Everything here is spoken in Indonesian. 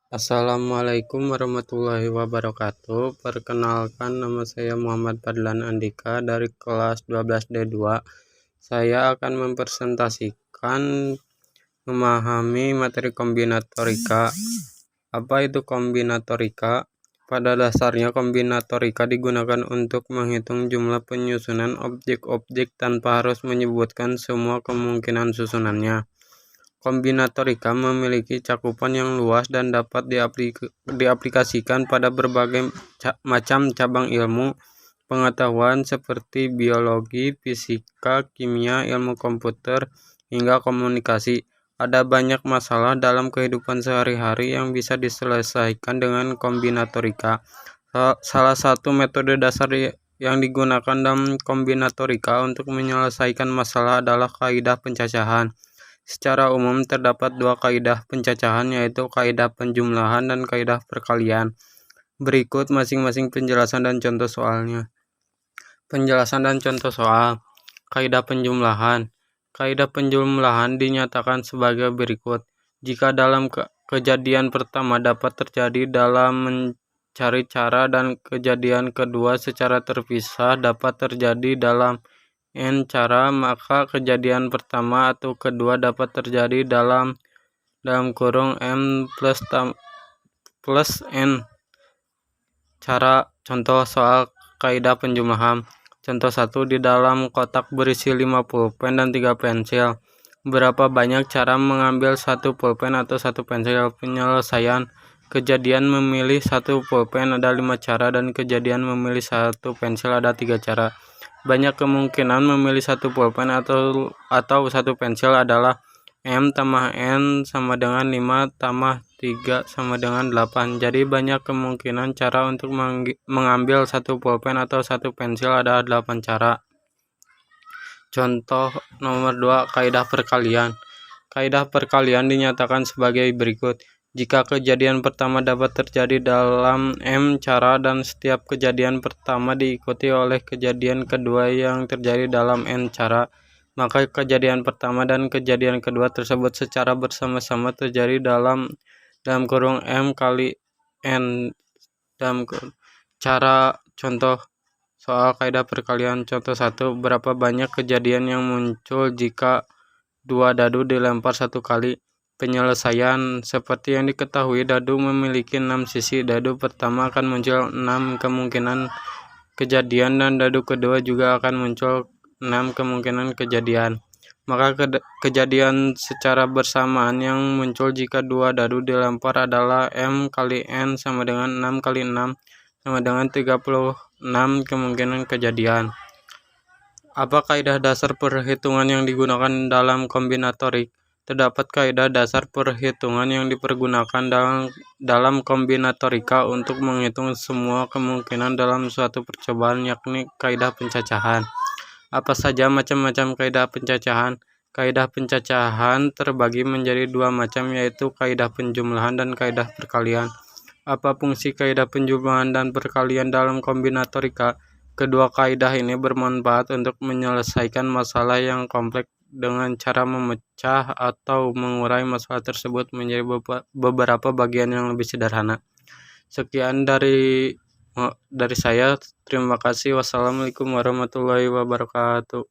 Assalamualaikum warahmatullahi wabarakatuh. Perkenalkan, nama saya Muhammad Fadlan Andika dari kelas 12D2. Saya akan mempresentasikan memahami materi kombinatorika. Apa itu kombinatorika? Pada dasarnya kombinatorika digunakan untuk menghitung jumlah penyusunan objek-objek tanpa harus menyebutkan semua kemungkinan susunannya. Kombinatorika memiliki cakupan yang luas dan dapat diaplikasikan pada berbagai macam cabang ilmu pengetahuan seperti biologi, fisika, kimia, ilmu komputer, hingga komunikasi. Ada banyak masalah dalam kehidupan sehari-hari yang bisa diselesaikan dengan kombinatorika. Salah satu metode dasar yang digunakan dalam kombinatorika untuk menyelesaikan masalah adalah kaidah pencacahan. Secara umum terdapat dua kaidah pencacahan, yaitu kaidah penjumlahan dan kaidah perkalian. Berikut masing-masing penjelasan dan contoh soalnya. Penjelasan dan contoh soal. Kaidah penjumlahan. Kaidah penjumlahan dinyatakan sebagai berikut. Jika dalam kejadian pertama dapat terjadi dalam mencari cara dan kejadian kedua secara terpisah dapat terjadi dalam N cara, maka kejadian pertama atau kedua dapat terjadi dalam kurung M plus N cara. Contoh soal kaidah penjumlahan. Contoh 1, di dalam kotak berisi 5 pulpen dan 3 pensil. Berapa banyak cara mengambil 1 pulpen atau 1 pensil? Penyelesaian. Kejadian memilih 1 pulpen ada 5 cara dan kejadian memilih 1 pensil ada 3 cara. Banyak kemungkinan memilih 1 pulpen atau 1 pensil adalah M tambah N sama dengan 5 tambah 3 sama dengan 8. Jadi banyak kemungkinan cara untuk mengambil 1 pulpen atau 1 pensil ada 8 cara. Contoh nomor 2, kaidah perkalian. Kaidah perkalian dinyatakan sebagai berikut. Jika kejadian pertama dapat terjadi dalam M cara dan setiap kejadian pertama diikuti oleh kejadian kedua yang terjadi dalam N cara, maka kejadian pertama dan kejadian kedua tersebut secara bersama-sama terjadi dalam kurung M kali N dalam cara. Contoh soal kaidah perkalian. Contoh 1, berapa banyak kejadian yang muncul jika 2 dadu dilempar 1 kali? Penyelesaian. Seperti yang diketahui, dadu memiliki 6 sisi. Dadu pertama akan muncul 6 kemungkinan kejadian dan dadu kedua juga akan muncul 6 kemungkinan kejadian. Maka kejadian secara bersamaan yang muncul jika 2 dadu dilempar adalah M kali N sama dengan 6 kali 6 sama dengan 36 kemungkinan kejadian. Apa kaidah dasar perhitungan yang digunakan dalam kombinatorik? Terdapat kaidah dasar perhitungan yang dipergunakan dalam kombinatorika untuk menghitung semua kemungkinan dalam suatu percobaan, yakni kaidah pencacahan. Apa saja macam-macam kaidah pencacahan? Kaidah pencacahan terbagi menjadi 2 macam, yaitu kaidah penjumlahan dan kaidah perkalian. Apa fungsi kaidah penjumlahan dan perkalian dalam kombinatorika? Kedua kaidah ini bermanfaat untuk menyelesaikan masalah yang kompleks dengan cara memecah atau mengurai masalah tersebut menjadi beberapa bagian yang lebih sederhana. Sekian dari saya. Terima kasih. Wassalamualaikum warahmatullahi wabarakatuh.